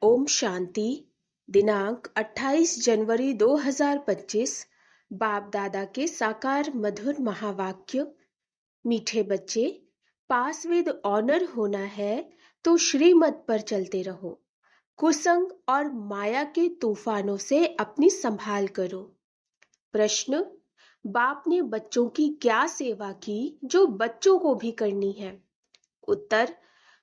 ओम शांति। दिनांक 28 जनवरी 2025। बाप दादा के साकार मधुर महावाक्य। मीठे बच्चे, पास विद ऑनर होना है तो श्रीमत पर चलते रहो। कुसंग और माया के तूफानों से अपनी संभाल करो। प्रश्न: बाप ने बच्चों की क्या सेवा की जो बच्चों को भी करनी है? उत्तर: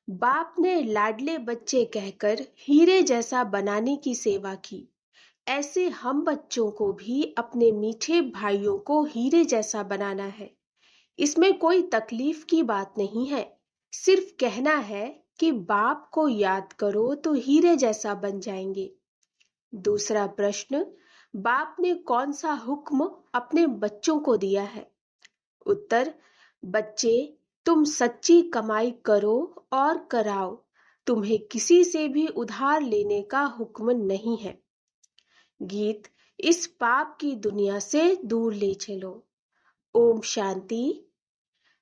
बाप ने लाडले बच्चे कहकर हीरे जैसा बनाने की सेवा की। ऐसे हम बच्चों को भी अपने मीठे भाइयों को हीरे जैसा बनाना है। इसमें कोई तकलीफ की बात नहीं है। सिर्फ कहना है कि बाप को याद करो तो हीरे जैसा बन जाएंगे। दूसरा प्रश्न: बाप ने कौन सा हुक्म अपने बच्चों को दिया है? उत्तर: बच्चे, तुम सच्ची कमाई करो और कराओ। तुम्हें किसी से भी उधार लेने का हुक्म नहीं है। गीत: इस पाप की दुनिया से दूर ले चलो। ओम शांति।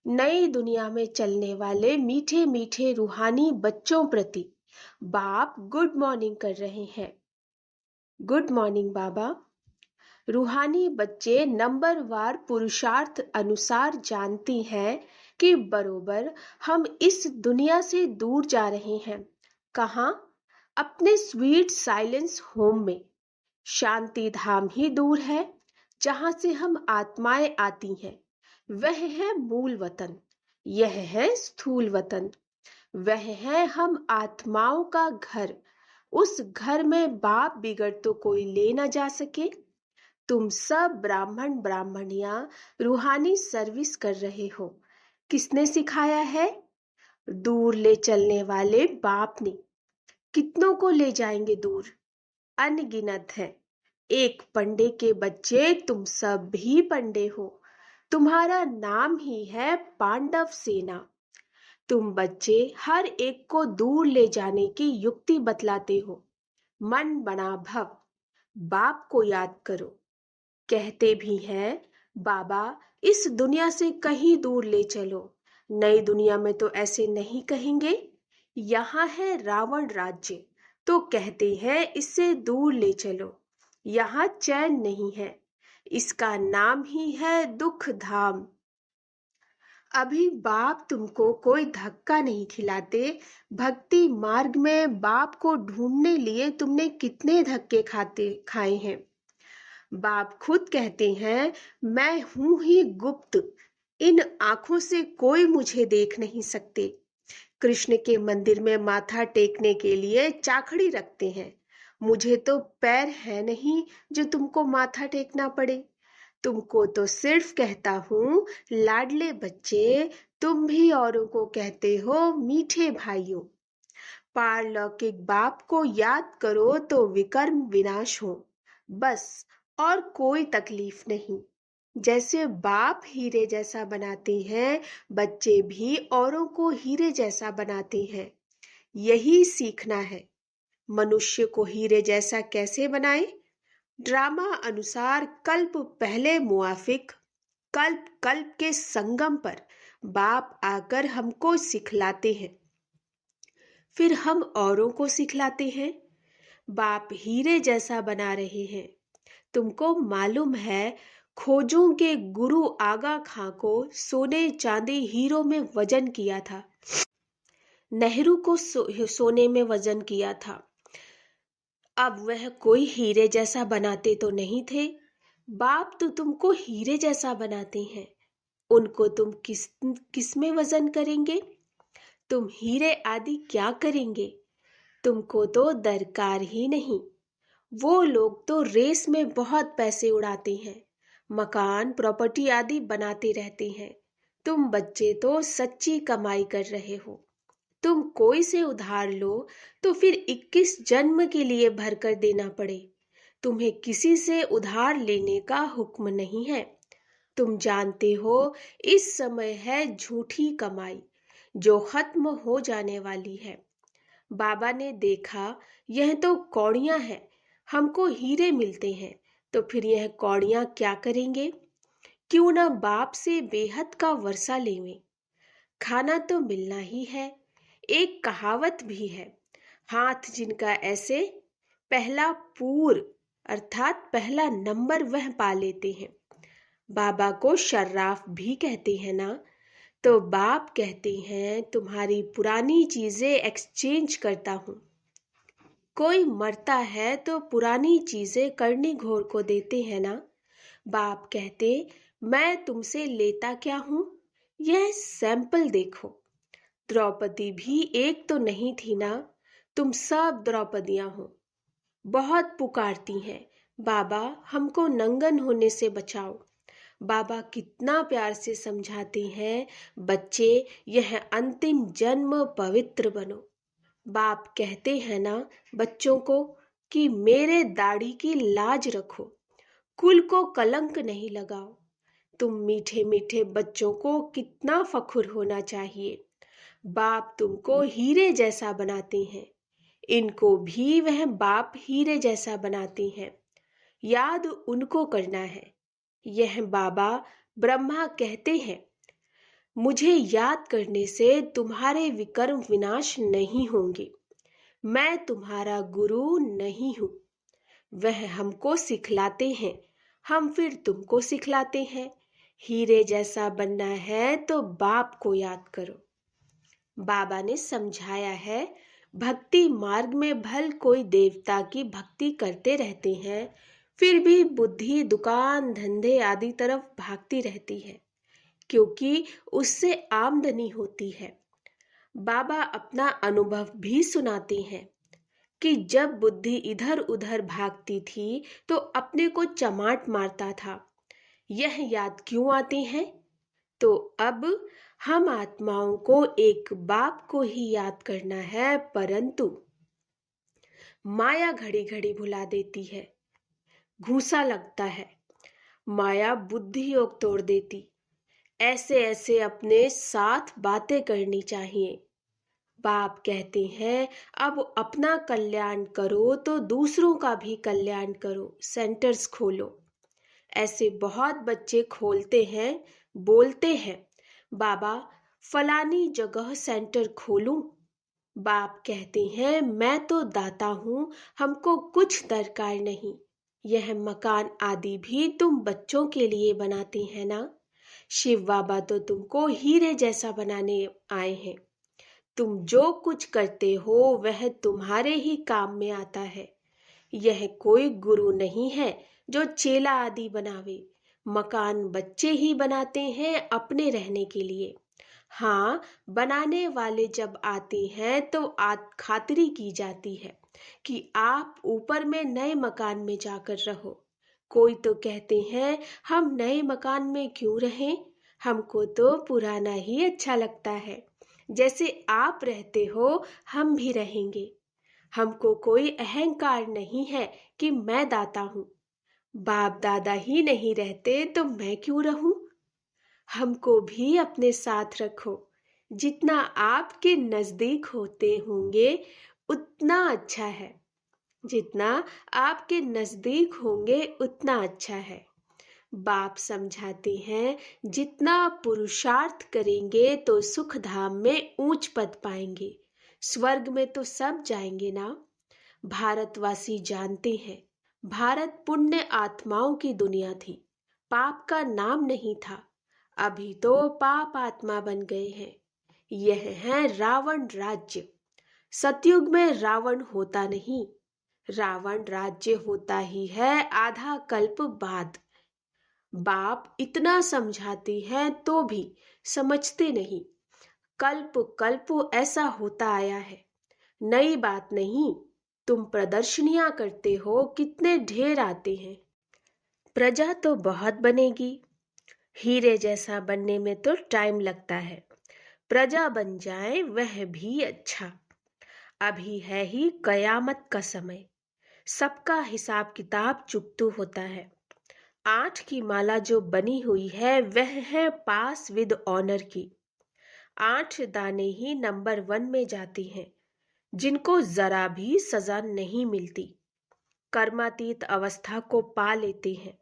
नई दुनिया में चलने वाले मीठे मीठे रूहानी बच्चों प्रति बाप गुड मॉर्निंग कर रहे हैं। गुड मॉर्निंग बाबा। रूहानी बच्चे नंबरवार पुरुषार्थ अनुसार जानते हैं कि बरोबर हम इस दुनिया से दूर जा रहे हैं। कहाँ? अपने स्वीट साइलेंस होम में। शांति धाम ही दूर है जहां से हम आत्माएं आती हैं। वह है मूल वतन, यह है स्थूल वतन। वह है हम आत्माओं का घर। उस घर में बाप बिगड़ तो कोई ले ना जा सके। तुम सब ब्राह्मण ब्राह्मणियां रूहानी सर्विस कर रहे हो। किसने सिखाया है? दूर ले चलने वाले बाप ने। कितनों को ले जाएंगे दूर? अनगिनत है। एक पंडे के बच्चे तुम सब भी पंडे हो। तुम्हारा नाम ही है पांडव सेना। तुम बच्चे हर एक को दूर ले जाने की युक्ति बतलाते हो। मन बना भव, बाप को याद करो। कहते भी हैं, बाबा इस दुनिया से कहीं दूर ले चलो। नई दुनिया में तो ऐसे नहीं कहेंगे। यहाँ है रावण राज्य, तो कहते हैं इससे दूर ले चलो। यहाँ चैन नहीं है, इसका नाम ही है दुख धाम। अभी बाप तुमको कोई धक्का नहीं खिलाते। भक्ति मार्ग में बाप को ढूंढने लिए तुमने कितने धक्के खाए हैं। बाप खुद कहते हैं, मैं हूं ही गुप्त। इन आंखों से कोई मुझे देख नहीं सकते। कृष्ण के मंदिर में माथा टेकने के लिए चाखड़ी रखते हैं। मुझे तो पैर है नहीं जो तुमको माथा टेकना पड़े। तुमको तो सिर्फ कहता हूँ, लाडले बच्चे, तुम भी औरों को कहते हो मीठे भाइयों। पारलौकिक बाप को याद करो तो विकर्म विनाश हो। बस, और कोई तकलीफ नहीं। जैसे बाप हीरे जैसा बनाते हैं, बच्चे भी औरों को हीरे जैसा बनाते हैं। यही सीखना है। मनुष्य को हीरे जैसा कैसे बनाए? ड्रामा अनुसार कल्प पहले मुआफिक, कल्प कल्प के संगम पर बाप आकर हमको सिखलाते हैं। फिर हम औरों को सिखलाते हैं। बाप हीरे जैसा बना रहे हैं। तुमको मालूम है, खोजों के गुरु आगा खां को सोने चांदी हीरो में वजन किया था। नेहरू को सोने में वजन किया था। अब वह कोई हीरे जैसा बनाते तो नहीं थे। बाप तो तुमको हीरे जैसा बनाते हैं। उनको तुम किस में वजन करेंगे? तुम हीरे आदि क्या करेंगे? तुमको तो दरकार ही नहीं। वो लोग तो रेस में बहुत पैसे उड़ाते हैं, मकान प्रॉपर्टी आदि बनाते रहते हैं। तुम बच्चे तो सच्ची कमाई कर रहे हो। तुम कोई से उधार लो तो फिर 21 जन्म के लिए भरकर देना पड़े। तुम्हें किसी से उधार लेने का हुक्म नहीं है। तुम जानते हो इस समय है झूठी कमाई जो खत्म हो जाने वाली है। बाबा ने देखा, यह तो कौड़ियां हैं, हमको हीरे मिलते हैं, तो फिर यह कौड़ियां क्या करेंगे? क्यों ना बाप से बेहद का वर्षा लेवें। खाना तो मिलना ही है। एक कहावत भी है, हाथ जिनका ऐसे, पहला पूर अर्थात पहला नंबर वह पा लेते हैं। बाबा को शर्राफ भी कहते हैं ना, तो बाप कहते हैं तुम्हारी पुरानी चीजें एक्सचेंज करता हूँ। कोई मरता है तो पुरानी चीजें करनी घोर को देते हैं ना। बाप कहते मैं तुमसे लेता क्या हूँ, यह सैंपल देखो। द्रौपदी भी एक तो नहीं थी ना, तुम सब द्रौपदियां हो। बहुत पुकारती हैं बाबा हमको नंगन होने से बचाओ। बाबा कितना प्यार से समझाते हैं, बच्चे यह अंतिम जन्म पवित्र बनो। बाप कहते हैं ना बच्चों को कि मेरे दाढ़ी की लाज रखो, कुल को कलंक नहीं लगाओ। तुम मीठे मीठे बच्चों को कितना फख्र होना चाहिए। बाप तुमको हीरे जैसा बनाते हैं, इनको भी वह बाप हीरे जैसा बनाते हैं। याद उनको करना है। यह बाबा ब्रह्मा कहते हैं मुझे याद करने से तुम्हारे विकर्म विनाश नहीं होंगे। मैं तुम्हारा गुरु नहीं हूँ। वह हमको सिखलाते हैं, हम फिर तुमको सिखलाते हैं। हीरे जैसा बनना है तो बाप को याद करो। बाबा ने समझाया है भक्ति मार्ग में भल कोई देवता की भक्ति करते रहते हैं, फिर भी बुद्धि दुकान धंधे आदि तरफ भागती रहती है, क्योंकि उससे आमदनी होती है। बाबा अपना अनुभव भी सुनाते हैं कि जब बुद्धि इधर उधर भागती थी तो अपने को चमाट मारता था। यह याद क्यों आते हैं? तो अब हम आत्माओं को एक बाप को ही याद करना है, परंतु माया घड़ी घड़ी भुला देती है। घूसा लगता है, माया बुद्धि योग तोड़ देती। ऐसे ऐसे अपने साथ बातें करनी चाहिए। बाप कहते हैं अब अपना कल्याण करो तो दूसरों का भी कल्याण करो, सेंटर्स खोलो। ऐसे बहुत बच्चे खोलते हैं, बोलते हैं बाबा फलानी जगह सेंटर खोलूं। बाप कहते हैं मैं तो दाता हूँ, हमको कुछ दरकार नहीं। यह मकान आदि भी तुम बच्चों के लिए बनाते हैं ना। शिव बाबा तो तुमको हीरे जैसा बनाने आए हैं। तुम जो कुछ करते हो वह तुम्हारे ही काम में आता है। यह कोई गुरु नहीं है जो चेला आदि बनावे। मकान बच्चे ही बनाते हैं अपने रहने के लिए। हाँ, बनाने वाले जब आते हैं तो खातिरी की जाती है कि आप ऊपर में नए मकान में जाकर रहो। कोई तो कहते हैं हम नए मकान में क्यों रहें, हमको तो पुराना ही अच्छा लगता है। जैसे आप रहते हो हम भी रहेंगे। हमको कोई अहंकार नहीं है कि मैं दाता हूँ। बाप दादा ही नहीं रहते तो मैं क्यों रहूं? हमको भी अपने साथ रखो। जितना आपके नजदीक होते होंगे उतना अच्छा है। जितना आपके नजदीक होंगे उतना अच्छा है। बाप समझाते हैं जितना पुरुषार्थ करेंगे तो सुख धाम में ऊंच पद पाएंगे। स्वर्ग में तो सब जाएंगे ना। भारतवासी जानते हैं भारत पुण्य आत्माओं की दुनिया थी, पाप का नाम नहीं था। अभी तो पाप आत्मा बन गए हैं। यह है रावण राज्य। सतयुग में रावण होता नहीं, रावण राज्य होता ही है आधा कल्प बाद। बाप इतना समझाते हैं तो भी समझते नहीं। कल्प कल्प ऐसा होता आया है, नई बात नहीं। तुम प्रदर्शनियां करते हो, कितने ढेर आते हैं। प्रजा तो बहुत बनेगी, हीरे जैसा बनने में तो टाइम लगता है। प्रजा बन जाए वह भी अच्छा। अभी है ही कयामत का समय, सबका हिसाब किताब चुकतू होता है। 8 की माला जो बनी हुई है वह है पास विद ऑनर की। 8 दाने ही नंबर 1 में जाती हैं, जिनको जरा भी सजा नहीं मिलती, कर्मातीत अवस्था को पा लेते हैं।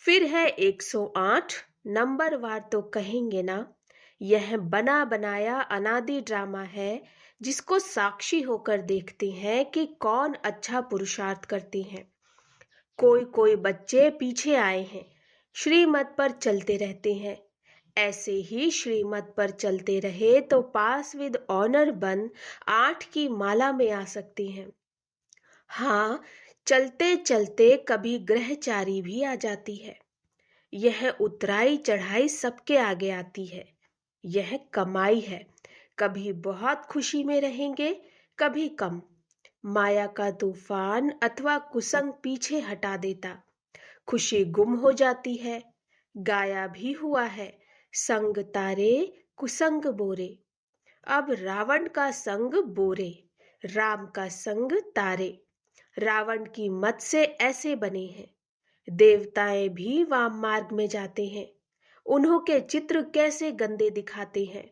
फिर है 108 नंबर वार तो कहेंगे ना। यह बना बनाया अनादि ड्रामा है, जिसको साक्षी होकर देखते हैं कि कौन अच्छा पुरुषार्थ करते हैं। कोई कोई बच्चे पीछे आए हैं, श्रीमत पर चलते रहते हैं। ऐसे ही श्रीमत पर चलते रहे तो पास विद ऑनर बन 8 की माला में आ सकते हैं। हाँ, चलते चलते कभी ग्रहचारी भी आ जाती है। यह उतराई चढ़ाई सबके आगे आती है। यह कमाई है। कभी बहुत खुशी में रहेंगे, कभी कम। माया का तूफान अथवा कुसंग पीछे हटा देता। खुशी गुम हो जाती है। गाया भी हुआ है, संग तारे कुसंग बोरे। अब रावण का संग बोरे, राम का संग तारे। रावण की मत से ऐसे बने हैं। देवताएं भी वाम मार्ग में जाते हैं। उन्हों के चित्र कैसे गंदे दिखाते हैं।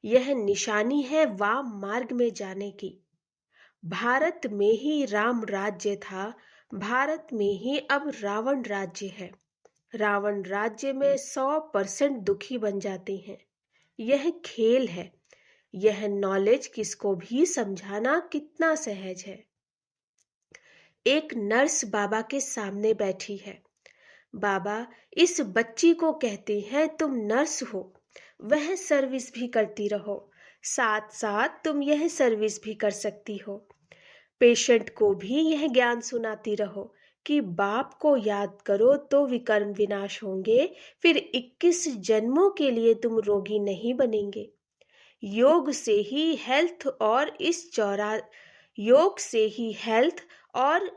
यह निशानी है वाम मार्ग में जाने की। भारत में ही राम राज्य था, भारत में ही अब रावण राज्य है। रावण राज्य में 100% दुखी बन जाते हैं। यह खेल है। यह नॉलेज किसको भी समझाना कितना सहज है। एक नर्स बाबा के सामने बैठी है। बाबा इस बच्ची को कहते हैं तुम नर्स हो, वह सर्विस भी करती रहो, साथ साथ तुम यह सर्विस भी कर सकती हो। पेशेंट को भी यह ज्ञान सुनाती रहो कि बाप को याद करो तो विकर्म विनाश होंगे, फिर 21 जन्मों के लिए तुम रोगी नहीं बनेंगे। योग से ही हेल्थ और योग से ही हेल्थ और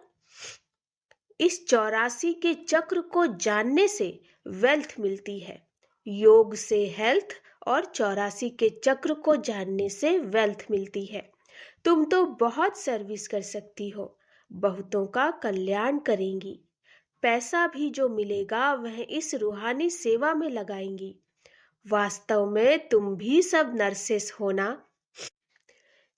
इस 84 के चक्र को जानने से वेल्थ मिलती है। योग से हेल्थ और 84 के चक्र को जानने से वेल्थ मिलती है। तुम तो बहुत सर्विस कर सकती हो, बहुतों का कल्याण करेंगी। पैसा भी जो मिलेगा वह इस रूहानी सेवा में लगाएंगी। वास्तव में तुम भी सब नर्सेस होना।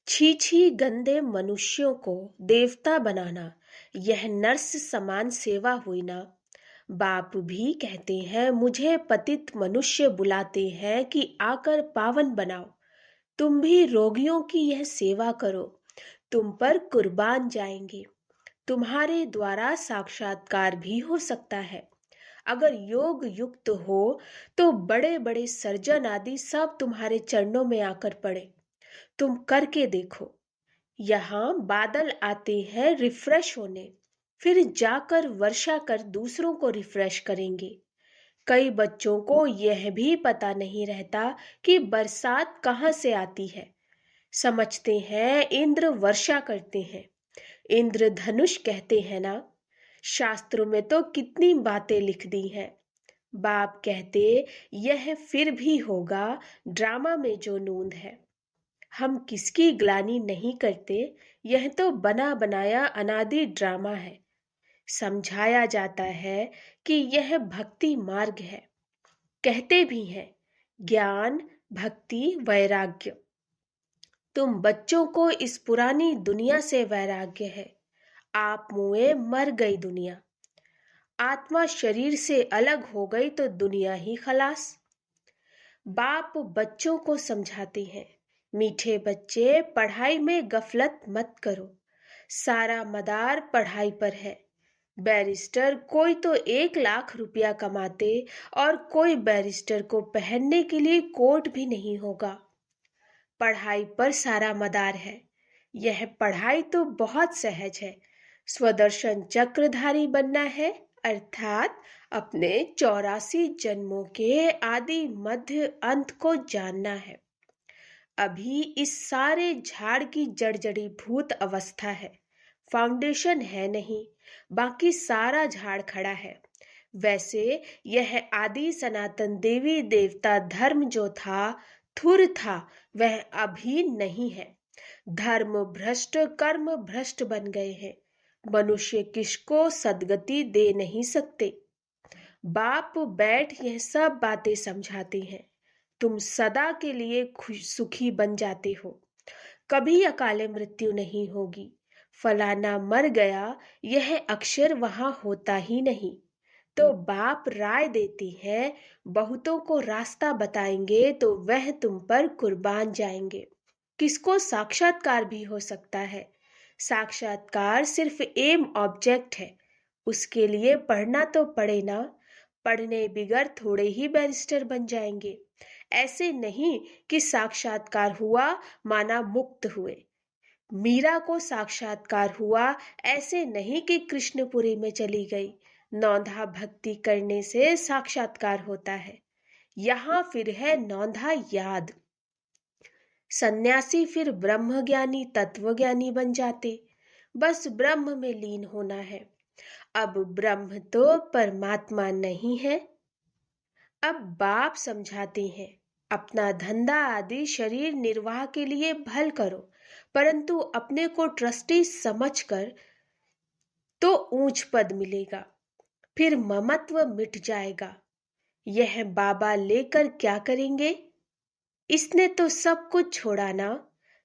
छी छी गंदे मनुष्यों को देवता बनाना, यह नर्स समान सेवा हुई ना। बाप भी कहते हैं मुझे पतित मनुष्य बुलाते हैं कि आकर पावन बनाओ। तुम भी रोगियों की यह सेवा करो, तुम पर कुर्बान जाएंगे। तुम्हारे द्वारा साक्षात्कार भी हो सकता है। अगर योग युक्त हो तो बड़े बड़े सर्जन आदि सब तुम्हारे चरणों में आकर पड़े। तुम करके देखो। यहाँ बादल आते हैं रिफ्रेश होने, फिर जाकर वर्षा कर दूसरों को रिफ्रेश करेंगे। कई बच्चों को यह भी पता नहीं रहता कि बरसात कहाँ से आती है। समझते हैं इंद्र वर्षा करते हैं, इंद्र धनुष कहते हैं ना। शास्त्रों में तो कितनी बातें लिख दी हैं। बाप कहते यह फिर भी होगा, ड्रामा में जो नूंद है। हम किसकी ग्लानि नहीं करते, यह तो बना बनाया अनादि ड्रामा है। समझाया जाता है कि यह भक्ति मार्ग है। कहते भी हैं ज्ञान भक्ति वैराग्य। तुम बच्चों को इस पुरानी दुनिया से वैराग्य है। आप मुए मर गई दुनिया। आत्मा शरीर से अलग हो गई तो दुनिया ही खलास। बाप बच्चों को समझाते हैं मीठे बच्चे पढ़ाई में गफलत मत करो, सारा मदार पढ़ाई पर है। बैरिस्टर कोई तो 1 लाख रुपया कमाते और कोई बैरिस्टर को पहनने के लिए कोट भी नहीं होगा। पढ़ाई पर सारा मदार है। यह पढ़ाई तो बहुत सहज है। स्वदर्शन चक्रधारी बनना है, अर्थात अपने 84 जन्मों के आदि मध्य अंत को जानना है। अभी इस सारे झाड़ की जड़ी भूत अवस्था है, फाउंडेशन है नहीं, बाकी सारा झाड़ खड़ा है। वैसे यह आदि सनातन देवी देवता धर्म जो था, थुर था, वह अभी नहीं है। धर्म भ्रष्ट कर्म भ्रष्ट बन गए हैं। मनुष्य किसको सदगति दे नहीं सकते। बाप बैठ यह सब बातें समझाते हैं। तुम सदा के लिए सुखी बन जाते हो। कभी अकाले मृत्यु नहीं होगी। फलाना मर गया यह अक्षर वहां होता ही नहीं। तो बाप राय देती है, बहुतों को रास्ता बताएंगे तो वह तुम पर कुर्बान जाएंगे। किसको साक्षात्कार भी हो सकता है। साक्षात्कार सिर्फ एम ऑब्जेक्ट है, उसके लिए पढ़ना तो पड़े ना। पढ़ने बिगर थोड़े ही बैरिस्टर बन जाएंगे। ऐसे नहीं कि साक्षात्कार हुआ माना मुक्त हुए। मीरा को साक्षात्कार हुआ, ऐसे नहीं कि कृष्णपुरी में चली गई। नौंधा भक्ति करने से साक्षात्कार होता है। यहाँ फिर है नौंधा याद। सन्यासी फिर ब्रह्मज्ञानी तत्वज्ञानी बन जाते। बस ब्रह्म में लीन होना है। अब ब्रह्म तो परमात्मा नहीं है। अब बाप समझाते हैं, अपना धंधा आदि शरीर निर्वाह के लिए भल करो, परंतु अपने को ट्रस्टी समझकर तो ऊंच पद मिलेगा, फिर ममत्व मिट जाएगा। यह बाबा लेकर क्या करेंगे? इसने तो सब कुछ छोड़ा ना।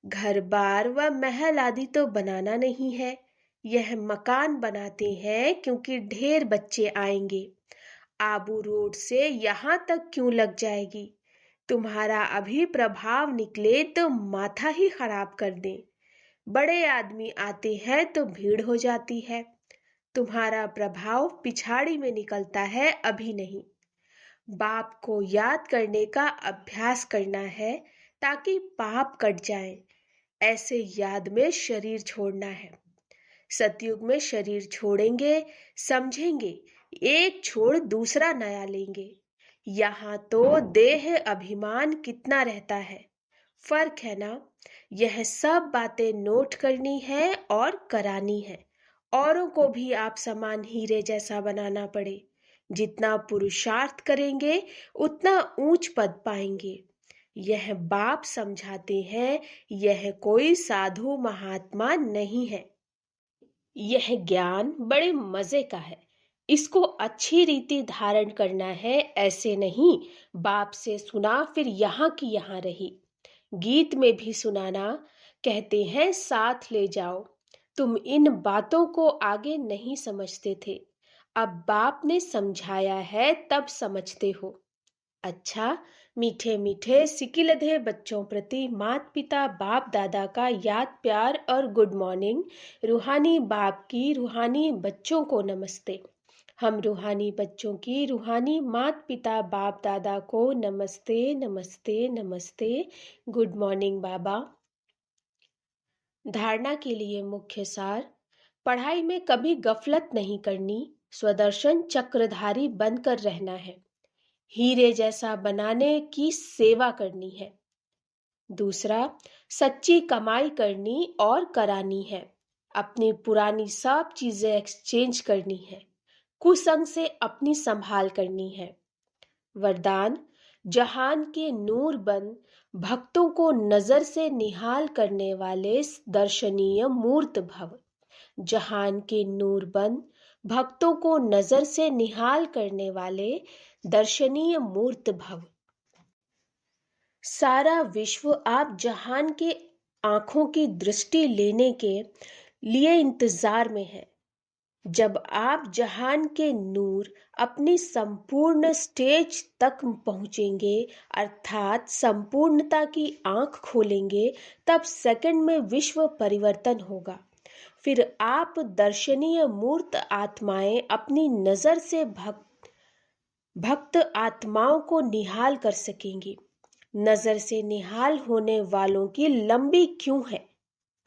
घर बार व महल आदि तो बनाना नहीं है। यह मकान बनाते हैं क्योंकि ढेर बच्चे आएंगे। आबू रोड से यहाँ तक क्यों लग जाएगी? तुम्हारा अभी प्रभाव निकले तो माथा ही खराब कर दे। बड़े आदमी आते हैं तो भीड़ हो जाती है। तुम्हारा प्रभाव पिछाड़ी में निकलता है, अभी नहीं। बाप को याद करने का अभ्यास करना है ताकि पाप कट जाए। ऐसे याद में शरीर छोड़ना है। सतयुग में शरीर छोड़ेंगे, समझेंगे, एक छोड़ दूसरा नया लेंगे। यहाँ तो देह अभिमान कितना रहता है, फर्क है ना। यह सब बातें नोट करनी है और करानी है। औरों को भी आप समान हीरे जैसा बनाना पड़े। जितना पुरुषार्थ करेंगे उतना ऊंच पद पाएंगे। यह बाप समझाते हैं, यह कोई साधु महात्मा नहीं है। यह ज्ञान बड़े मजे का है। इसको अच्छी रीति धारण करना है। ऐसे नहीं बाप से सुना फिर यहाँ की यहाँ रही। गीत में भी सुनाना, कहते हैं साथ ले जाओ। तुम इन बातों को आगे नहीं समझते थे, अब बाप ने समझाया है तब समझते हो। अच्छा, मीठे मीठे सिकिलधे बच्चों प्रति माता पिता बाप दादा का याद प्यार और गुड मॉर्निंग। रूहानी बाप की रूहानी बच्चों को नमस्ते। हम रूहानी बच्चों की रूहानी माता पिता बाप दादा को नमस्ते नमस्ते नमस्ते। गुड मॉर्निंग बाबा। धारणा के लिए मुख्य सार, पढ़ाई में कभी गफलत नहीं करनी। स्वदर्शन चक्रधारी बनकर रहना है। हीरे जैसा बनाने की सेवा करनी है। दूसरा, सच्ची कमाई करनी और करानी है। अपनी पुरानी सब चीजें एक्सचेंज करनी है। कुसंग से अपनी संभाल करनी है। वरदान, जहान के नूर बन भक्तों को नजर से निहाल करने वाले दर्शनीय मूर्त भव। जहान के नूर बन भक्तों को नजर से निहाल करने वाले दर्शनीय मूर्त भव। सारा विश्व आप जहान के आंखों की दृष्टि लेने के लिए इंतजार में है। जब आप जहान के नूर अपनी संपूर्ण स्टेज तक पहुंचेंगे, अर्थात संपूर्णता की आंख खोलेंगे, तब सेकंड में विश्व परिवर्तन होगा। फिर आप दर्शनीय मूर्त आत्माएं अपनी नजर से भक्त आत्माओं को निहाल कर सकेंगी। नजर से निहाल होने वालों की लंबी क्यों है,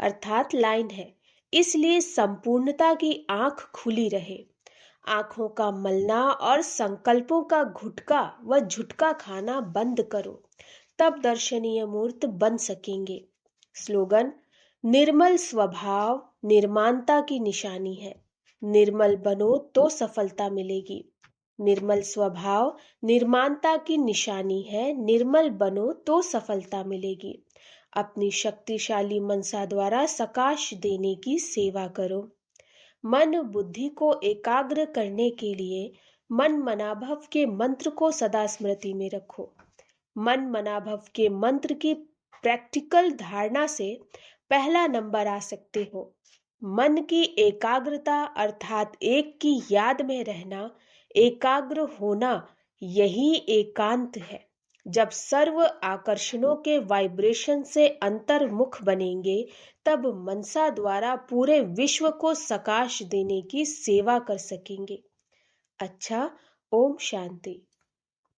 अर्थात लाइन है। इसलिए संपूर्णता की आंख खुली रहे। आंखों का मलना और संकल्पों का घुटका व झुटका खाना बंद करो, तब दर्शनीय मूर्त बन सकेंगे। स्लोगन, निर्मल स्वभाव निर्माणता की निशानी है। निर्मल बनो तो सफलता मिलेगी। निर्मल स्वभाव निर्माणता की निशानी है। निर्मल बनो तो सफलता मिलेगी। अपनी शक्तिशाली मनसा द्वारा सकाश देने की सेवा करो। मन बुद्धि को एकाग्र करने के लिए मन मनाभव के मंत्र को सदा स्मृति में रखो। मन मनाभव के मंत्र की प्रैक्टिकल धारणा से पहला नंबर आ सकते हो। मन की एकाग्रता अर्थात एक की याद में रहना, एकाग्र होना, यही एकांत है। जब सर्व आकर्षणों के वाइब्रेशन से अंतर्मुख बनेंगे, तब मनसा द्वारा पूरे विश्व को सकाश देने की सेवा कर सकेंगे। अच्छा, ओम शांति।